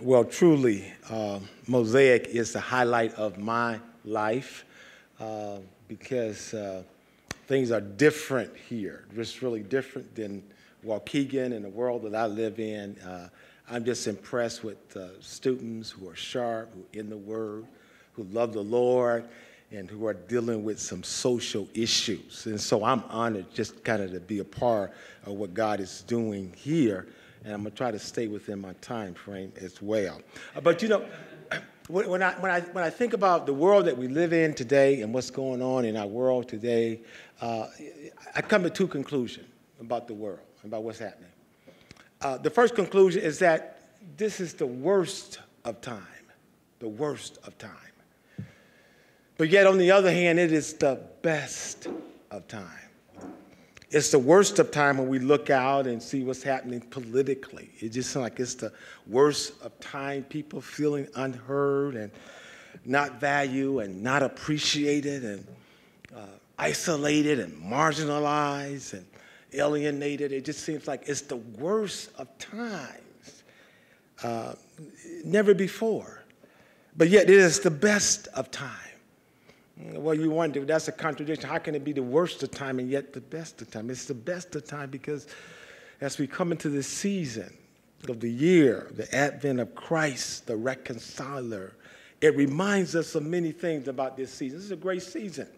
Well, truly, Mosaic is the highlight of my life because things are different here. Just really different than Waukegan and the world that I live in. I'm just impressed with students who are sharp, who are in the Word, who love the Lord, and who are dealing with some social issues. And so I'm honored just kind of to be a part of what God is doing here. And I'm going to try to stay within my time frame as well. But, you know, when I think about the world that we live in today and what's going on in our world today, I come to two conclusions about the world, about what's happening. The first conclusion is that this is the worst of time, the worst of time. But yet, on the other hand, it is the best of time. It's the worst of time when we look out and see what's happening politically. It just seems like it's the worst of time, people feeling unheard and not valued and not appreciated and isolated and marginalized and alienated. It just seems like it's the worst of times, never before. But yet it is the best of time. Well, you wonder, that's a contradiction. How can it be the worst of time and yet the best of time? It's the best of time because as we come into this season of the year, the advent of Christ, the Reconciler, it reminds us of many things about this season. This is a great season.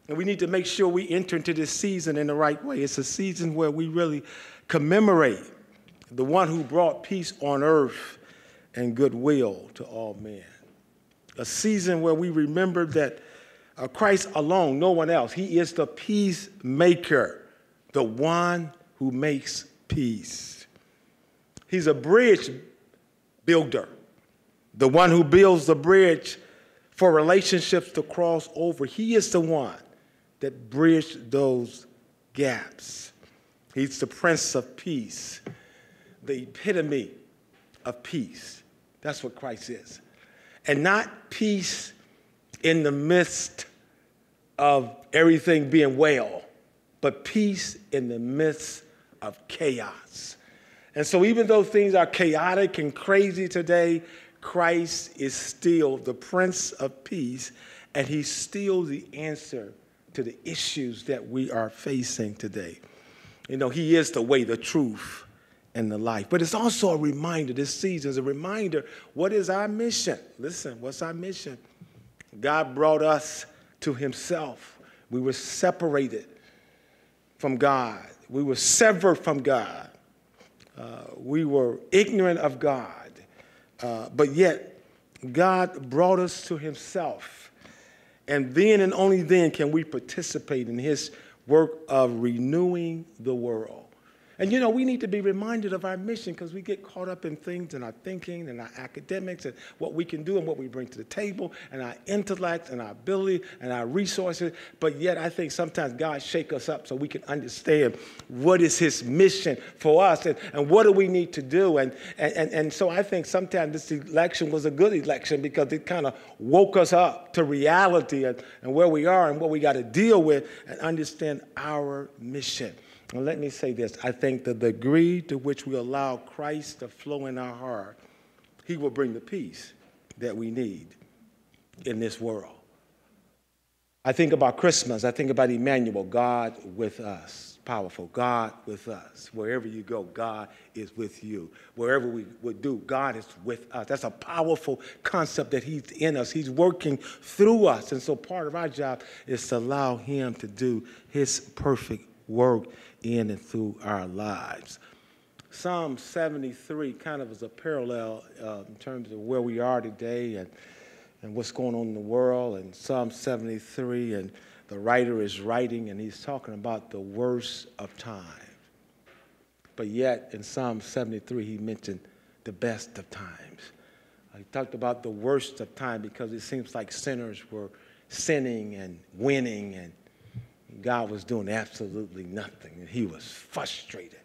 And we need to make sure we enter into this season in the right way. It's a season where we really commemorate the one who brought peace on earth and goodwill to all men. A season where we remember that Christ alone, no one else. He is the peacemaker, the one who makes peace. He's a bridge builder, the one who builds the bridge for relationships to cross over. He is the one that bridged those gaps. He's the Prince of Peace, the epitome of peace. That's what Christ is. And not peace in the midst of everything being well, but peace in the midst of chaos. And so even though things are chaotic and crazy today, Christ is still the Prince of Peace, and he's still the answer to the issues that we are facing today. You know, he is the way, the truth, and the life. But it's also a reminder, this season is a reminder, what is our mission? Listen, what's our mission? God brought us to himself. We were separated from God. We were severed from God. We were ignorant of God. But yet, God brought us to himself. And then and only then can we participate in his work of renewing the world. And, you know, we need to be reminded of our mission because we get caught up in things in our thinking and our academics and what we can do and what we bring to the table and our intellect and our ability and our resources. But yet I think sometimes God shakes us up so we can understand what is his mission for us and what do we need to do. And so I think sometimes this election was a good election because it kind of woke us up to reality and where we are and what we got to deal with and understand our mission. And let me say this. I think the degree to which we allow Christ to flow in our heart, he will bring the peace that we need in this world. I think about Christmas. I think about Emmanuel, God with us. Powerful. God with us. Wherever you go, God is with you. Wherever we would do, God is with us. That's a powerful concept that he's in us. He's working through us. And so part of our job is to allow him to do his perfect work in and through our lives. Psalm 73 kind of is a parallel in terms of where we are today and what's going on in the world. And Psalm 73, and the writer is writing, and he's talking about the worst of time. But yet, in Psalm 73, he mentioned the best of times. He talked about the worst of time because it seems like sinners were sinning and winning, and God was doing absolutely nothing, and he was frustrated.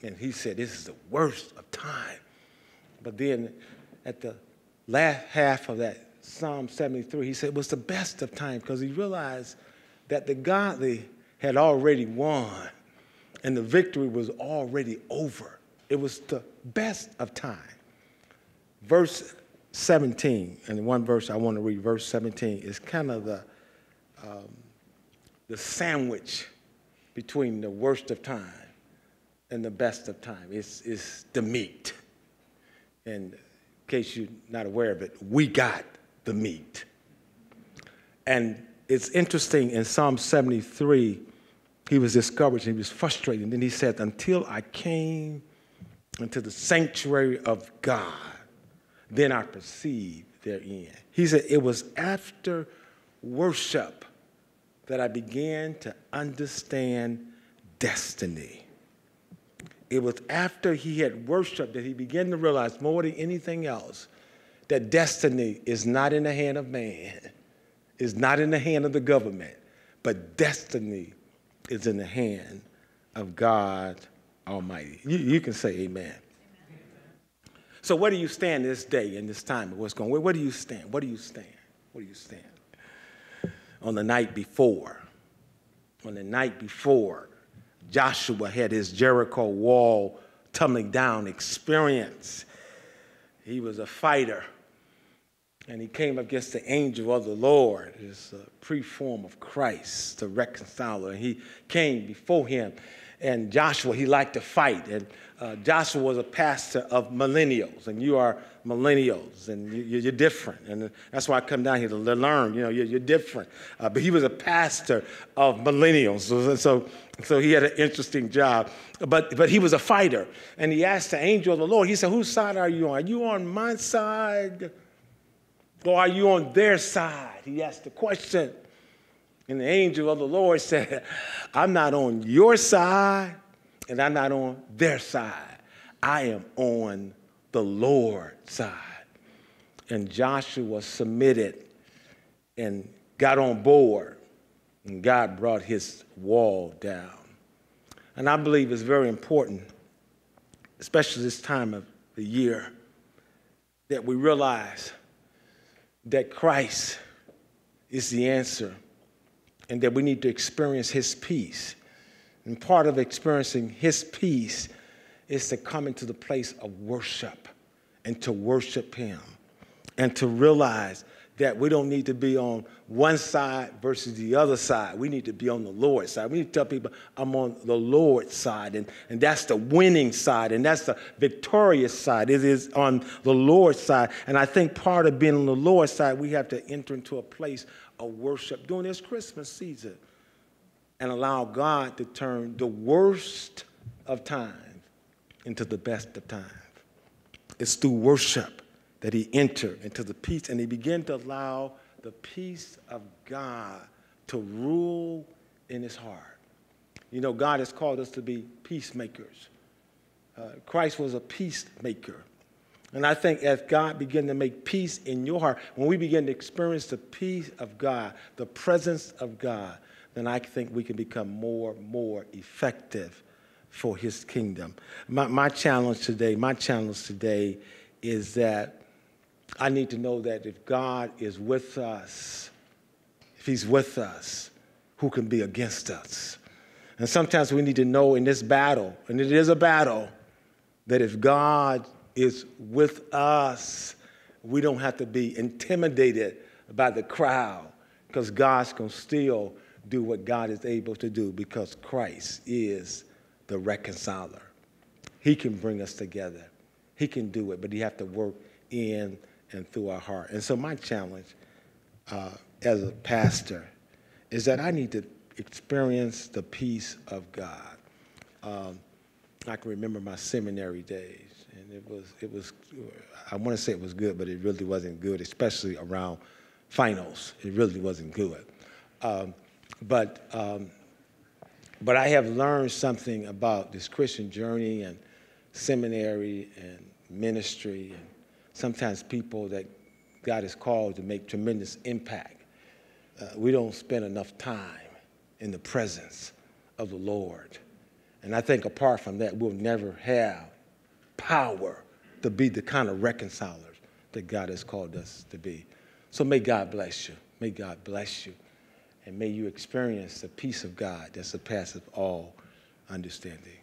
And he said, this is the worst of time. But then at the last half of that Psalm 73, he said it was the best of time because he realized that the godly had already won and the victory was already over. It was the best of time. verse 17, and one verse I want to read, verse 17, is kind of the sandwich between the worst of time and the best of time. It's the meat. And in case you're not aware of it, we got the meat. And it's interesting, in Psalm 73, he was discouraged, he was frustrated. And then he said, until I came into the sanctuary of God, then I perceived therein. He said, it was after worship that I began to understand destiny. It was after he had worshiped that he began to realize more than anything else that destiny is not in the hand of man, is not in the hand of the government, but destiny is in the hand of God Almighty. You can say amen. So where do you stand this day and this time of what's going on? Where do you stand? Where do you stand? Where do you stand? On the night before, Joshua had his Jericho wall tumbling down experience. He was a fighter, and he came against the angel of the Lord, this pre-form of Christ, the reconciler. And he came before him, and Joshua, he liked to fight. And Joshua was a pastor of millennials, and you are millennials, and you're different. And that's why I come down here to learn. You're different. But he was a pastor of millennials, so he had an interesting job. But he was a fighter, and he asked the angel of the Lord, he said, whose side are you on? Are you on my side, or are you on their side? He asked the question. And the angel of the Lord said, I'm not on your side, and I'm not on their side. I am on the Lord's side. And Joshua submitted and got on board, and God brought his wall down. And I believe it's very important, especially this time of the year, that we realize that Christ is the answer, and that we need to experience his peace. And part of experiencing his peace is to come into the place of worship and to worship him and to realize that we don't need to be on one side versus the other side. We need to be on the Lord's side. We need to tell people, I'm on the Lord's side, and that's the winning side, and that's the victorious side. It is on the Lord's side. And I think part of being on the Lord's side, we have to enter into a place of worship during this Christmas season and allow God to turn the worst of times into the best of times. It's through worship that he entered into the peace, and he began to allow the peace of God to rule in his heart. God has called us to be peacemakers. Christ was a peacemaker. And I think as God began to make peace in your heart, when we begin to experience the peace of God, the presence of God, then I think we can become more effective for his kingdom. My challenge today is that I need to know that if God is with us, if he's with us, who can be against us? And sometimes we need to know in this battle, and it is a battle, that if God is with us, we don't have to be intimidated by the crowd, because God's going to still do what God is able to do, because Christ is the reconciler. He can bring us together. He can do it, but he has to work in and through our heart. And so my challenge as a pastor is that I need to experience the peace of God. I can remember my seminary days, and it was I want to say it was good, but it really wasn't good, especially around finals. It really wasn't good. But I have learned something about this Christian journey and seminary and ministry, and sometimes people that God has called to make tremendous impact. We don't spend enough time in the presence of the Lord. And I think apart from that, we'll never have power to be the kind of reconcilers that God has called us to be. So may God bless you. May God bless you. And may you experience the peace of God that surpasses all understanding.